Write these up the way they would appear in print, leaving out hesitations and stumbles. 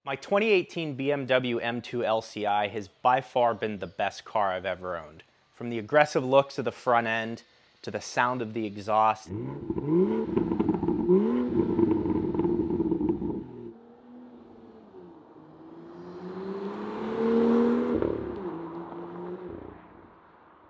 My 2018 BMW M2 LCI has by far been the best car I've ever owned. From the aggressive looks of the front end to the sound of the exhaust.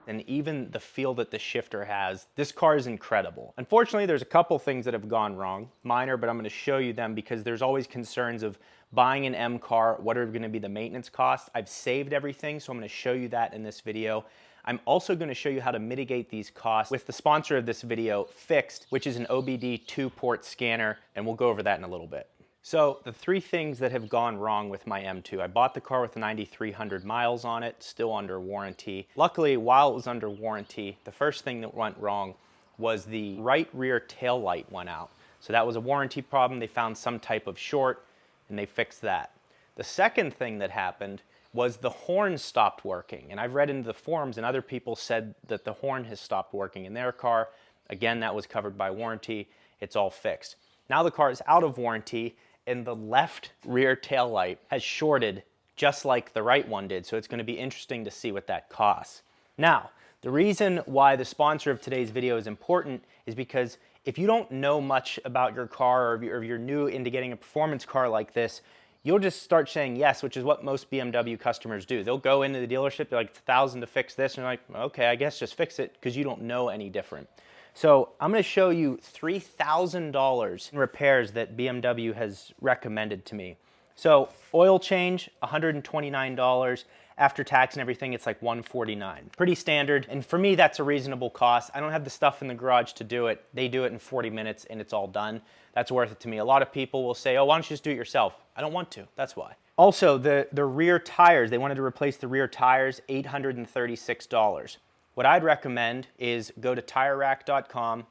And even the feel that the shifter has, this car is incredible. Unfortunately, there's a couple things that have gone wrong, minor, but I'm gonna show you them because there's always concerns of buying an M car, what are gonna be the maintenance costs. I've saved everything, so I'm gonna show you that in this video. I'm also gonna show you how to mitigate these costs with the sponsor of this video, Fixed, which is an OBD 2-port scanner, and we'll go over that in a little bit. So the three things that have gone wrong with my M2. I bought the car with 9,300 miles on it, still under warranty. Luckily, while it was under warranty, the first thing that went wrong was the right rear tail light went out. So that was a warranty problem. They found some type of short and they fixed that. The second thing that happened was the horn stopped working. And I've read into the forums and other people said that the horn has stopped working in their car. Again, that was covered by warranty. It's all fixed. Now the car is out of warranty and the left rear tail light has shorted just like the right one did. So it's going to be interesting to see what that costs. Now, the reason why the sponsor of today's video is important is because if you don't know much about your car or if you're new into getting a performance car like this, you'll just start saying yes, which is what most BMW customers do. They'll go into the dealership, they're like, it's $1,000 to fix this, and you're like, okay, I guess just fix it, because you don't know any different. So I'm gonna show you $3,000 in repairs that BMW has recommended to me. So oil change, $129. After tax and everything, it's like $149. Pretty standard, and for me, that's a reasonable cost. I don't have the stuff in the garage to do it. They do it in 40 minutes and it's all done. That's worth it to me. A lot of people will say, oh, why don't you just do it yourself? I don't want to, that's why. Also, the rear tires, they wanted to replace the rear tires, $836. What I'd recommend is go to TireRack.com,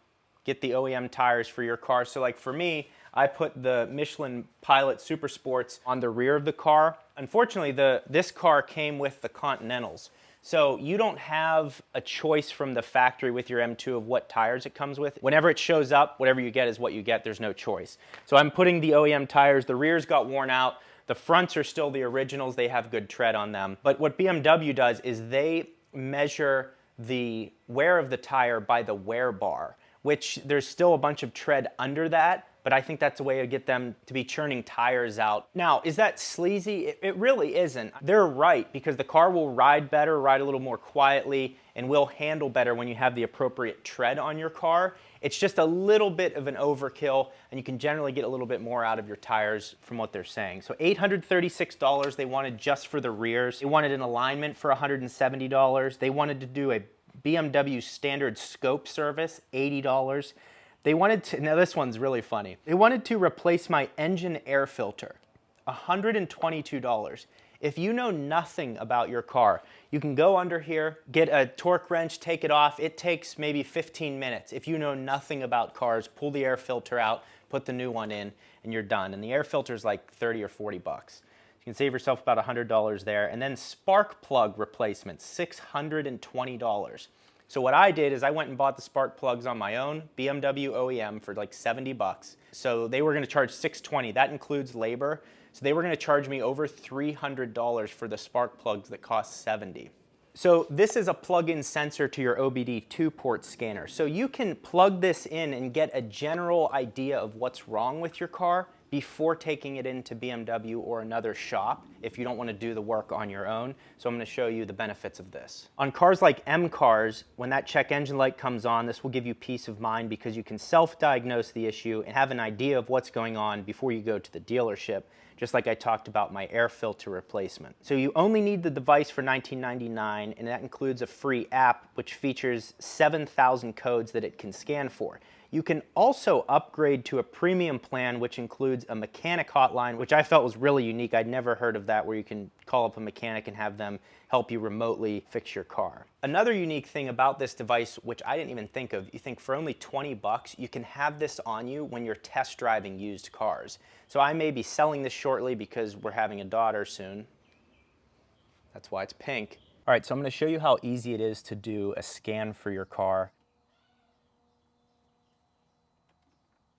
get the OEM tires for your car. So like for me, I put the Michelin Pilot Super Sports on the rear of the car. Unfortunately, this car came with the Continentals. So you don't have a choice from the factory with your M2 of what tires it comes with. Whenever it shows up, whatever you get is what you get. There's no choice. So I'm putting the OEM tires. The rears got worn out. The fronts are still the originals. They have good tread on them. But what BMW does is they measure the wear of the tire by the wear bar, which there's still a bunch of tread under that, but I think that's a way to get them to be churning tires out. Now, is that sleazy? It really isn't. They're right, because the car will ride better, ride a little more quietly, and will handle better when you have the appropriate tread on your car. It's just a little bit of an overkill, and you can generally get a little bit more out of your tires from what they're saying. So $836 they wanted just for the rears. They wanted an alignment for $170. They wanted to do a BMW standard scope service, $80. They wanted to, now this one's really funny. They wanted to replace my engine air filter, $122. If you know nothing about your car, you can go under here, get a torque wrench, take it off. It takes maybe 15 minutes. If you know nothing about cars, pull the air filter out, put the new one in, and you're done. And the air filter is like 30 or 40 bucks. You can save yourself about $100 there. And then spark plug replacement, $620. So what I did is I went and bought the spark plugs on my own, BMW OEM, for like 70 bucks. So they were gonna charge $620. That includes labor. So they were gonna charge me over $300 for the spark plugs that cost $70. So this is a plug-in sensor to your OBD 2-port scanner. So you can plug this in and get a general idea of what's wrong with your car before taking it into BMW or another shop if you don't want to do the work on your own. So I'm going to show you the benefits of this. On cars like M cars, when that check engine light comes on, this will give you peace of mind because you can self-diagnose the issue and have an idea of what's going on before you go to the dealership, just like I talked about my air filter replacement. So you only need the device for $19.99, and that includes a free app which features 7,000 codes that it can scan for. You can also upgrade to a premium plan, which includes a mechanic hotline, which I felt was really unique. I'd never heard of that, where you can call up a mechanic and have them help you remotely fix your car. Another unique thing about this device, which I didn't even think of, you think for only 20 bucks, you can have this on you when you're test driving used cars. So I may be selling this shortly because we're having a daughter soon. That's why it's pink. All right, so I'm gonna show you how easy it is to do a scan for your car.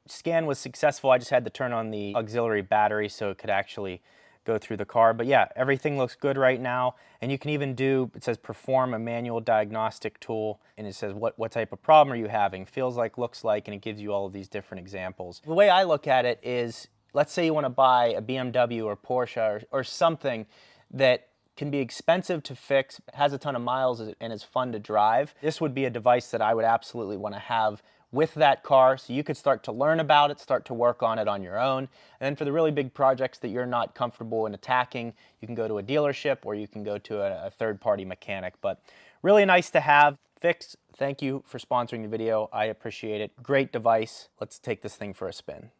Scan was successful. I just had to turn on the auxiliary battery so it could actually go through the car. But yeah, everything looks good right now. And you can even do, it says perform a manual diagnostic tool, and it says what type of problem are you having, feels like, looks like, and it gives you all of these different examples. The way I look at it is, let's say you want to buy a BMW or Porsche or something that can be expensive to fix, has a ton of miles, and is fun to drive. This would be a device that I would absolutely want to have with that car, so you could start to learn about it, start to work on it on your own. And then for the really big projects that you're not comfortable in attacking, you can go to a dealership or you can go to a third-party mechanic. But really nice to have. Fix, thank you for sponsoring the video. I appreciate it. Great device. Let's take this thing for a spin.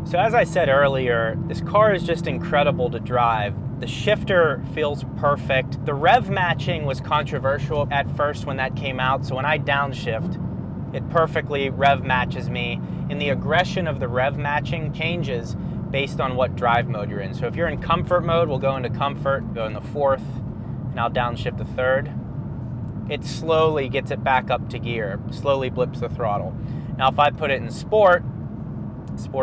So as I said earlier, this car is just incredible to drive. The shifter feels perfect. The rev matching was controversial at first when that came out, so when I downshift, it perfectly rev matches me. And the aggression of the rev matching changes based on what drive mode you're in. So if you're in comfort mode, we'll go into comfort, go in the fourth, and I'll downshift the third. It slowly gets it back up to gear, slowly blips the throttle. Now if I put it in sport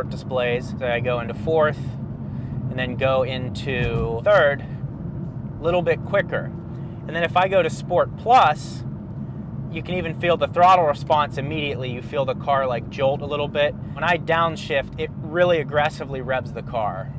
displays, so I go into fourth and then go into third, a little bit quicker. And then if I go to Sport Plus, you can even feel the throttle response immediately. You feel the car like jolt a little bit. When I downshift, it really aggressively revs the car.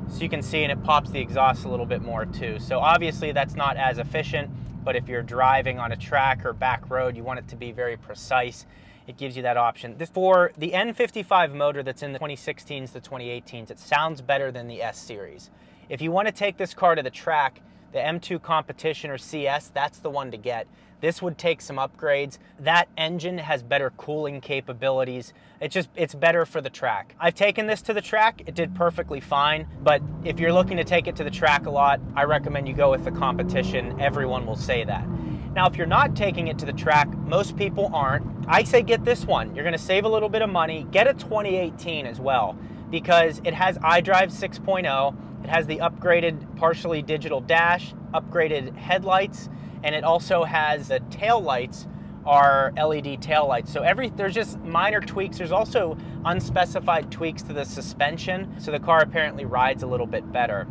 So you can see, and it pops the exhaust a little bit more too. So obviously that's not as efficient, but if you're driving on a track or back road, you want it to be very precise. It gives you that option. For the N55 motor that's in the 2016s to 2018s, it sounds better than the S series. If you want to take this car to the track, the M2 Competition or CS, that's the one to get. This would take some upgrades. That engine has better cooling capabilities. It's better for the track. I've taken this to the track. It did perfectly fine, but if you're looking to take it to the track a lot, I recommend you go with the Competition. Everyone will say that. Now, if you're not taking it to the track, most people aren't, I say get this one. You're gonna save a little bit of money. Get a 2018 as well, because it has iDrive 6.0, it has the upgraded partially digital dash, upgraded headlights, and it also has the tail lights are LED tail lights. So there's just minor tweaks. There's also unspecified tweaks to the suspension, so the car apparently rides a little bit better.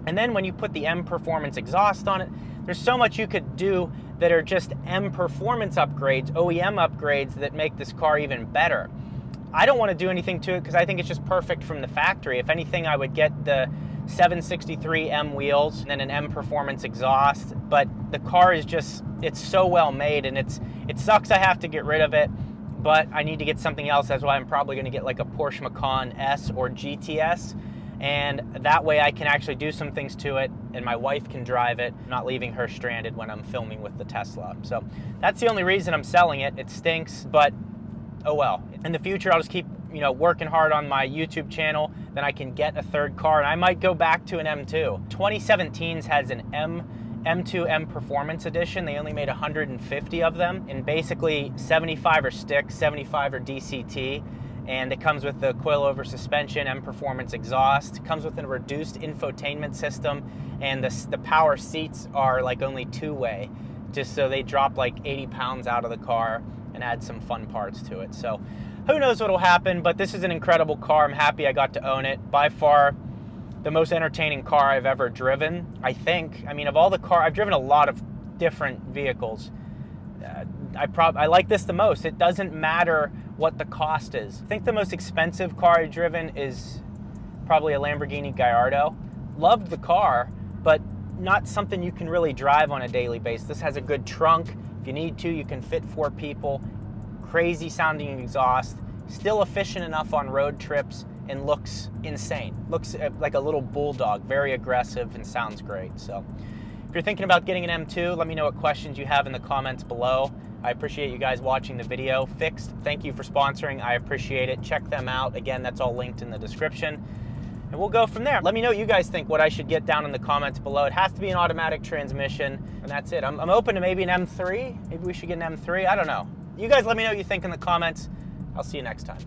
And then when you put the M Performance exhaust on it, there's so much you could do that are just M Performance upgrades, OEM upgrades that make this car even better. I don't want to do anything to it because I think it's just perfect from the factory. If anything, I would get the 763 M wheels and then an M Performance exhaust, but the car is just, it's so well made, and it sucks I have to get rid of it, but I need to get something else. That's why I'm probably going to get like a Porsche Macan S or GTS, and that way I can actually do some things to it and my wife can drive it, not leaving her stranded when I'm filming with the Tesla. So that's the only reason I'm selling it. It stinks, but oh well. In the future, I'll just keep working hard on my YouTube channel, then I can get a third car, and I might go back to an M2. 2017's has an M2 M Performance Edition. They only made 150 of them, and basically 75 are stick, 75 are DCT, and it comes with the coilover suspension, M Performance exhaust. It comes with a reduced infotainment system, and the power seats are like only two-way, just so they drop like 80 pounds out of the car and add some fun parts to it. So who knows what'll happen, but this is an incredible car. I'm happy I got to own it. By far the most entertaining car I've ever driven, I think. I mean, of all the cars, I've driven a lot of different vehicles. I like this the most. It doesn't matter what the cost is. I think the most expensive car I've driven is probably a Lamborghini Gallardo. Loved the car, but not something you can really drive on a daily basis. This has a good trunk. If you need to, you can fit 4 people. Crazy sounding exhaust, still efficient enough on road trips, and looks insane. Looks like a little bulldog, very aggressive, and sounds great. So if you're thinking about getting an M2, let me know what questions you have in the comments below. I appreciate you guys watching the video. Fixed, thank you for sponsoring. I appreciate it. Check them out. Again, that's all linked in the description. And we'll go from there. Let me know what you guys think, what I should get down in the comments below. It has to be an automatic transmission, and that's it. I'm open to maybe an M3. Maybe we should get an M3. I don't know. You guys let me know what you think in the comments. I'll see you next time.